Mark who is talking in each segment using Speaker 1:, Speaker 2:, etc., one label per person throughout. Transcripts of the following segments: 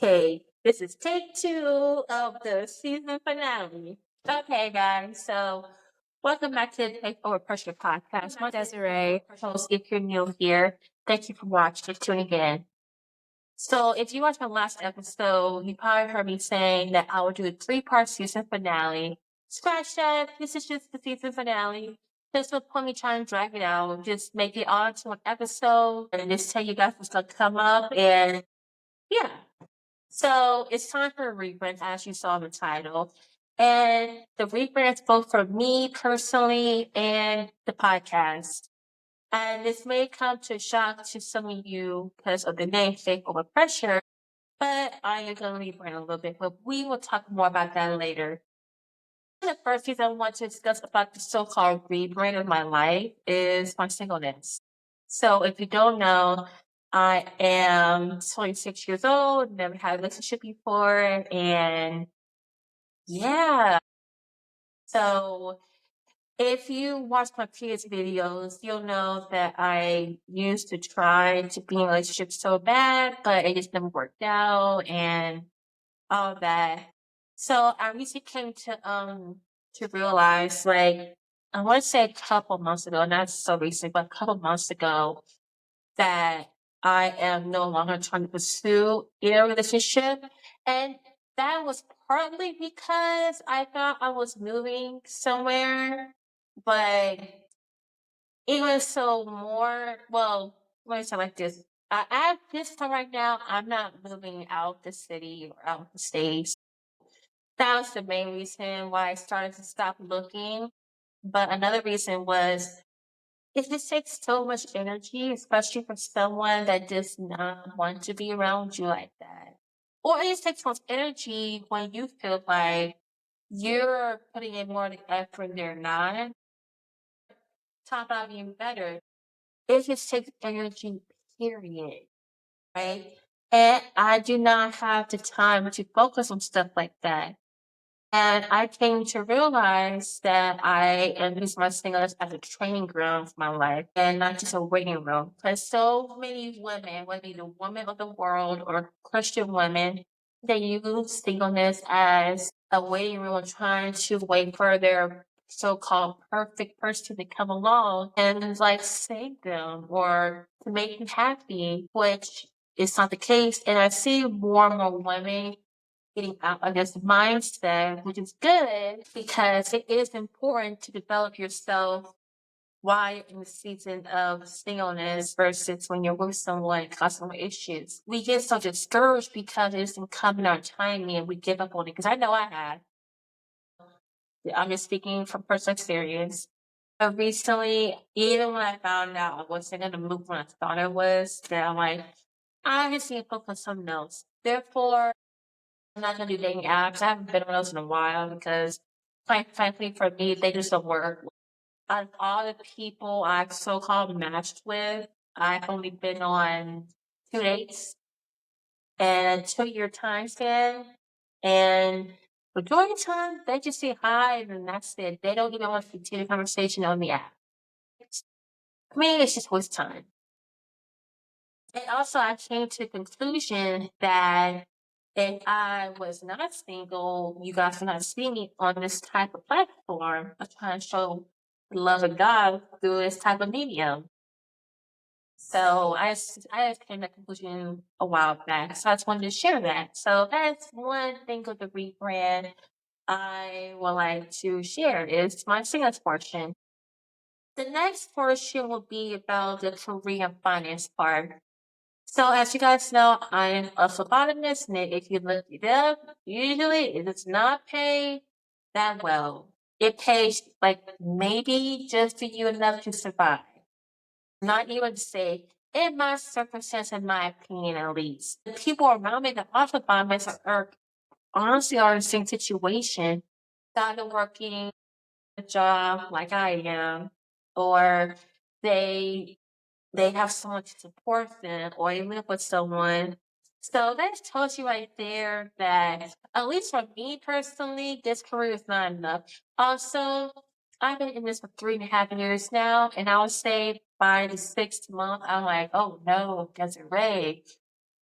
Speaker 1: Okay, this is take two of the season finale. Okay, guys, so welcome back to the Take Over Pressure podcast. I'm Desiree, host. If you're new here, thank you for watching, tuning in. So, if you watched my last episode, you probably heard me saying that I would do a three-part season finale. Scratch that. This is just the season finale. There's no point me trying to drag it out. Just make it all into one episode and just tell you guys what's going to come up. And yeah. So it's time for a rebrand, as you saw in the title. And the rebrand is both for me personally and the podcast. And this may come to shock to some of you because of the name Faith Over Pressure, but I am going to rebrand a little bit, but we will talk more about that later. The first piece I want to discuss about the so-called rebrand of my life is my singleness. So if you don't know, I am 26 years old, never had a relationship before, and yeah. So if you watch my previous videos, you'll know that I used to try to be in a relationship so bad, but it just never worked out and all that. So I recently came to realize, like, I want to say a couple months ago, not so recent, but a couple months ago, that I am no longer trying to pursue a relationship. And that was partly because I thought I was moving somewhere, but it was so more, well, let me say it like this. At this time right now, I'm not moving out the city or out the states. That was the main reason why I started to stop looking. But another reason was it just takes so much energy, especially for someone that does not want to be around you like that. Or it just takes so much energy when you feel like you're putting in more effort and they're not. Top out being better. It just takes energy, period. Right? And I do not have the time to focus on stuff like that. And I came to realize that I am using my singleness as a training ground for my life and not just a waiting room. Because so many women, whether you're the woman of the world or Christian women, they use singleness as a waiting room, trying to wait for their so-called perfect person to come along and like save them or to make them happy, which is not the case. And I see more and more women getting out of this mindset, which is good because it is important to develop yourself while you're in the season of singleness versus when you're with someone and cause some issues. We get so discouraged because it doesn't come in our timing and we give up on it. Because I know I had. I'm just speaking from personal experience. But recently, even when I found out I wasn't going to move when I thought I was, that I'm like, I just need to focus on something else. Therefore, I'm not gonna do dating apps. I haven't been on those in a while because, quite frankly, for me, they just don't work. Out of all the people I've so-called matched with, I've only been on 2 dates and a 2-year time span. And majority of the time, they just say hi and then that's it. They don't even want to continue the conversation on the app. I mean, it's just waste time. And also, I came to the conclusion that if I was not single, you guys would not see me on this type of platform. I'm trying to show the love of God through this type of medium. So I just came to that conclusion a while back. So I just wanted to share that. So that's one thing of the rebrand I would like to share is my singles portion. The next portion will be about the career and finance part. So as you guys know, I'm a phlebotomist, and if you look it up, usually it does not pay that well. It pays like maybe just for you enough to survive. Not even to say, in my circumstance, in my opinion at least. The people around me that are phlebotomists are honestly are in the same situation. Either working a job like I am, or they they have someone to support them or they live with someone. So that tells you right there that, at least for me personally, this career is not enough. Also, I've been in this for 3.5 years now, and I would say by the 6th month, I'm like, oh no, Desiree,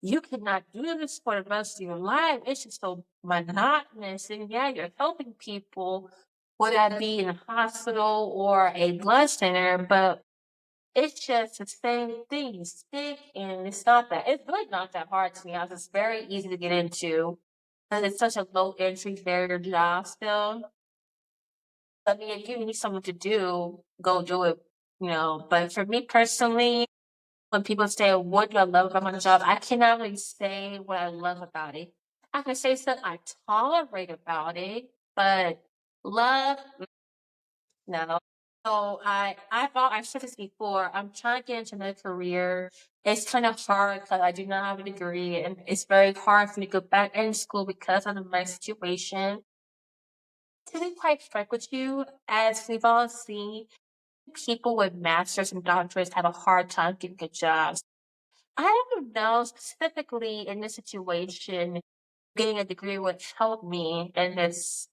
Speaker 1: you cannot do this for the rest of your life. It's just so monotonous. And yeah, you're helping people, whether that be in a hospital or a blood center, but it's just the same thing. You stick, and it's really not that hard to me. It's very easy to get into because it's such a low entry barrier job still. I mean, if you need something to do, go do it, But for me personally, when people say, what do I love about my job? I cannot really say what I love about it. I can say stuff I tolerate about it, but love, no. So I've said this before. I'm trying to get into another career. It's kind of hard because I do not have a degree, and it's very hard for me to go back in school because of my situation. To be quite frank with you, as we've all seen, people with masters and doctorates have a hard time getting good jobs. I don't know specifically in this situation, getting a degree would help me in this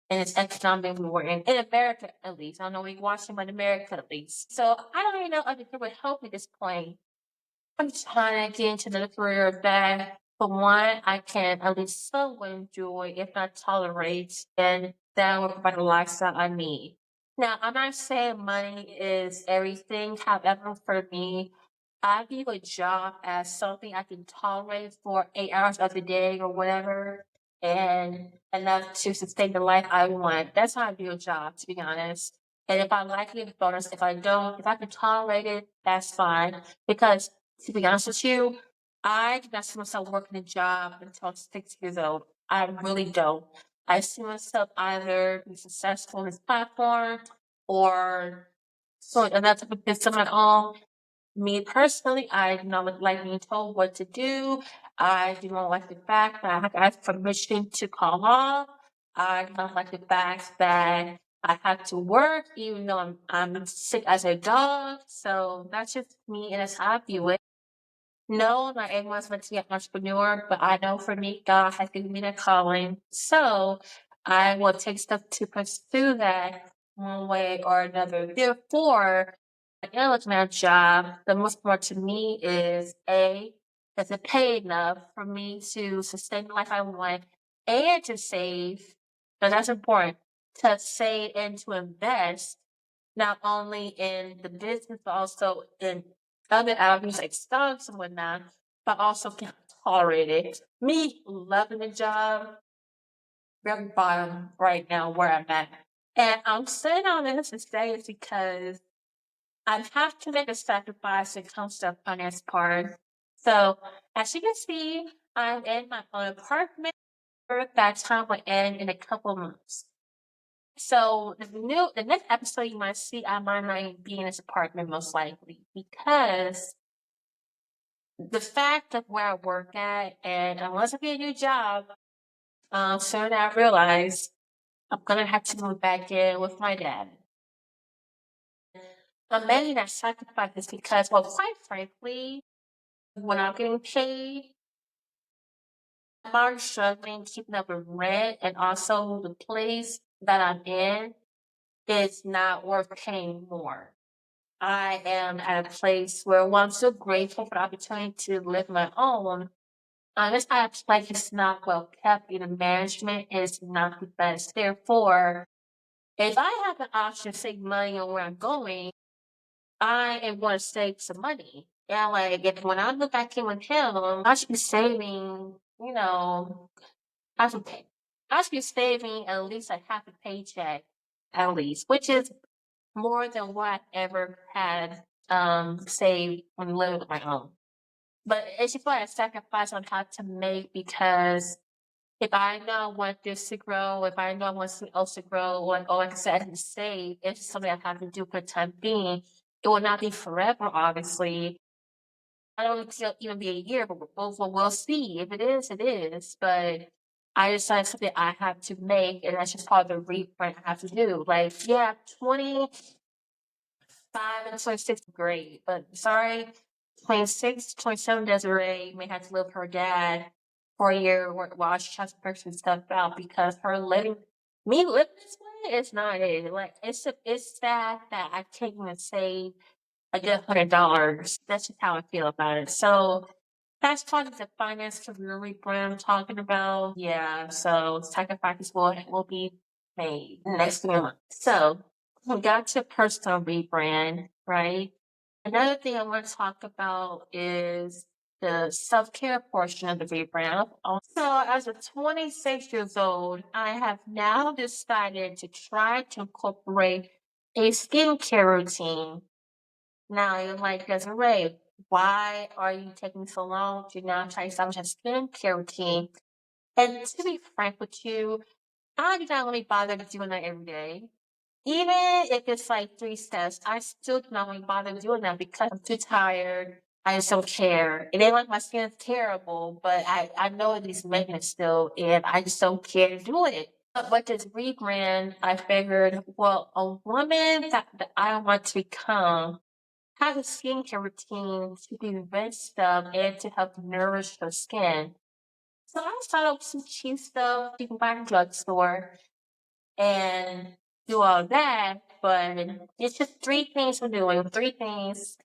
Speaker 1: economic we were in America at least. I don't know we watching, but in America at least. So I don't really know if it would help me at this point. I'm trying to get into the career that, for one, I can at least somewhat enjoy, if not tolerate, and that will provide the lifestyle I need. Now, I'm not saying money is everything. However, for me, I view a job as something I can tolerate for 8 hours of the day or whatever, and enough to sustain the life I want. That's how I view a job, to be honest. And if I like it, bonus. If I don't, if I can tolerate it, that's fine. Because to be honest with you, I did not see myself working a job until I was 6 years old. I really don't. I see myself either be successful in this platform or so another type of business of my own. Me personally, I do not like being told what to do. I do not like the fact that I have to ask permission to call off. I do not like the fact that I have to work even though I'm sick as a dog. So that's just me, and that's how I view it. No, not everyone's meant to be an entrepreneur, but I know for me, God has given me that calling. So I will take steps to pursue that one way or another. Therefore, I am looking at a job. The most important to me is A, does it pay enough for me to sustain the life I want and to save? Because that's important, to save and to invest not only in the business, but also in other avenues like stocks and whatnot, but also can tolerate it. Me loving the job, very bottom right now where I'm at. And I'm saying all this to say is because I have to make a sacrifice when it comes to the finance part. So as you can see, I'm in my own apartment. That time will end in a couple months. So the next episode you might see, I might not be in this apartment most likely because the fact of where I work at, and unless I get a new job, soon I realize I'm gonna have to move back in with my dad. I'm making that sacrifice because, well, quite frankly, when I'm getting paid, I'm already struggling keeping up with rent, and also the place that I'm in is not worth paying more. I am at a place where, well, I'm so grateful for the opportunity to live my own. This kind of place is not well kept, and the management is not the best. Therefore, if I have the option to save money on where I'm going, I am going to save some money. Yeah, like if when I look back in with him, I should be saving, I should pay. I should be saving at least a half a paycheck, at least, which is more than what I ever had saved when living with my own. But it's just like a sacrifice on how to make because if I know I want this to grow, if I know I want something else to grow, like I said, I can save, it's something I have to do for the time being. It will not be forever, obviously. I don't think it'll even be a year, but we'll see. If it is, it is. But I decided something I have to make, and that's just part of the reprint I have to do. Like, yeah, 25 and 26 great, but sorry, 26, 27 Desiree may have to live with her dad for a year while she tries to figure some stuff out because me living this way is not it. Like, it's sad that I can't even save a good $100. That's just how I feel about it. So That's part of the finance career rebrand I'm talking about. Yeah, so sacrifices will be made next month. So we got to personal rebrand, right? Another thing I want to talk about is the self-care portion of the rebrand. So as a 26 years old, I have now decided to try to incorporate a skincare routine. Now you're like, Desiree, why are you taking so long to now try to establish a skincare routine? And to be frank with you, I do not really bother doing that every day. Even if it's like 3 steps, I still do not really bother doing that because I'm too tired. I just don't care. It ain't like my skin is terrible, but I know it needs maintenance still, and I just don't care to do it. But with this rebrand, I figured, well, a woman that I want to become has a skincare routine to be red stuff and to help nourish her skin. So I started with some cheap stuff you can buy in the drugstore and do all that. But it's just 3 things we're doing, 3 things,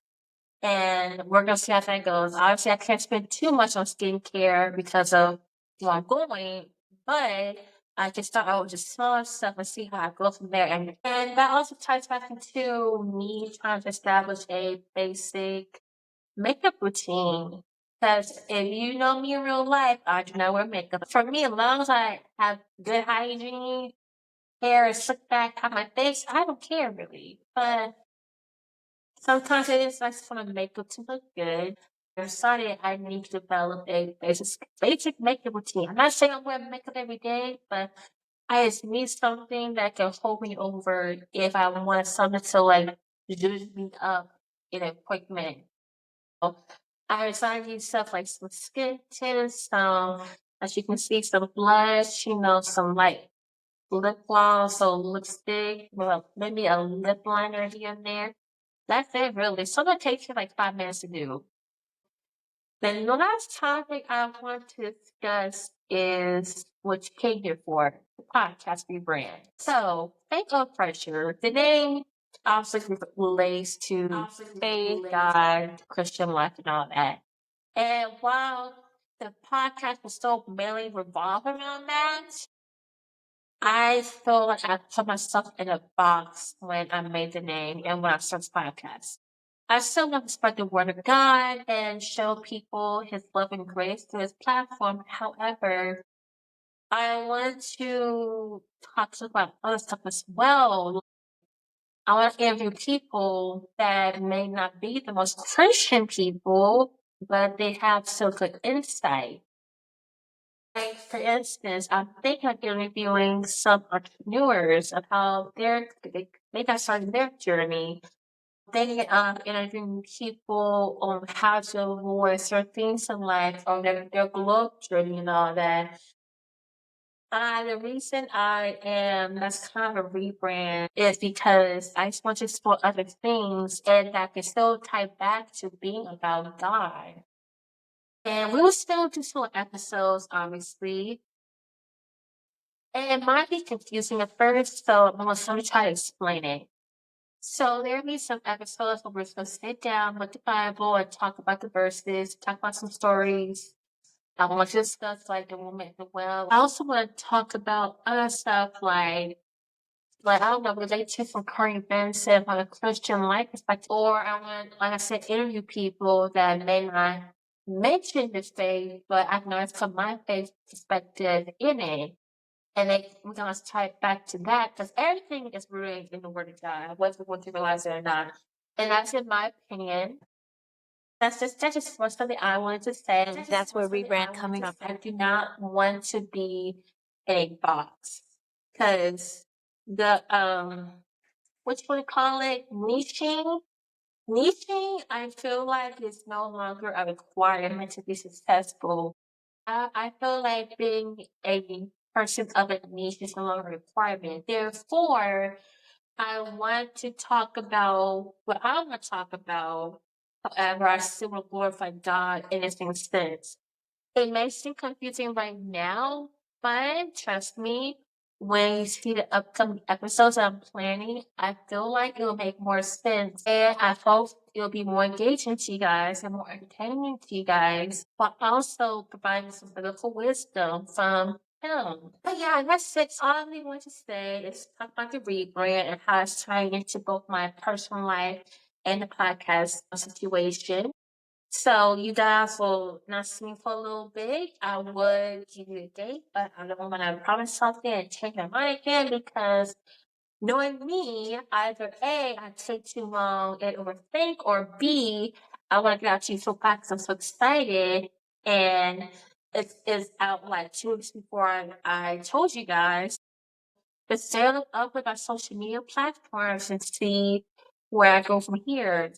Speaker 1: and we're gonna see how that goes. Obviously, I can't spend too much on skincare because of where I'm going, but I can start out with just small stuff and see how I go from there. And that also ties back into me trying to establish a basic makeup routine. Because if you know me in real life, I do not wear makeup. For me, as long as I have good hygiene, hair is slicked back on my face, I don't care really. But sometimes it is nice for the makeup to look good. I decided I need to develop a basic makeup routine. I'm not saying I'm wearing makeup every day, but I just need something that can hold me over if I want something to like juice me up in a quick minute. I decided to use stuff like some skin tints, as you can see, some blush, some like lip gloss or lipstick, well, maybe a lip liner here and there. That's it, really. So that takes you like 5 minutes to do. Then the last topic I want to discuss is what you came here for, the podcast rebrand. So, faith or pressure, the name obviously relates to faith, God, Christian life, and all that. And while the podcast was still mainly revolve around that, I feel like I put myself in a box when I made the name and when I started the podcast. I still want to spread the word of God and show people his love and grace through his platform. However, I want to talk about other stuff as well. I want to interview people that may not be the most Christian people, but they have so good insight. Like, for instance, I'm thinking of interviewing some entrepreneurs of how they got started their journey. Thinking of interviewing people on how to avoid certain things in life or their globe journey and all that. The reason I am that's kind of a rebrand is because I just want to explore other things and that can still tie back to being about God. And we will still do some episodes, obviously. And it might be confusing at first, so I'm going to try to explain it. So there'll be some episodes where we're going to sit down with the Bible and talk about the verses, talk about some stories. I want to discuss like the woman at the well. I also want to talk about other stuff like I don't know, related to some current events and from a Christian life perspective. Or I want, like I said, interview people that may not mention this faith, but I know it's from my faith perspective in it. And we're going to tie it back to that because everything is rooted in the Word of God, whether we want to realize it or not. And that's in my opinion. That's just something I wanted to say. That's where rebrand coming from. I do not want to be a box because the what you want to call it, niching. I feel like is no longer a requirement to be successful. I feel like being a person of a niche is no longer a requirement. Therefore, I want to talk about what I want to talk about. However, I still will glorify God in its sense. It may seem confusing right now, but trust me, when you see the upcoming episodes I'm planning, I feel like it'll make more sense. And I hope it'll be more engaging to you guys and more entertaining to you guys, while also providing some political wisdom from him. But yeah, that's it. All I really want to say is talk about the rebrand and how it's tying into both my personal life and the podcast situation. So you guys will not see me for a little bit. I would give you a date, but I don't want to promise something and change my mind again because knowing me, either A, I take too long and overthink, or B, I want to get out to you so fast 'cause I'm so excited. And it's out like 2 weeks before I told you guys. Just stay up with my social media platforms and see where I go from here.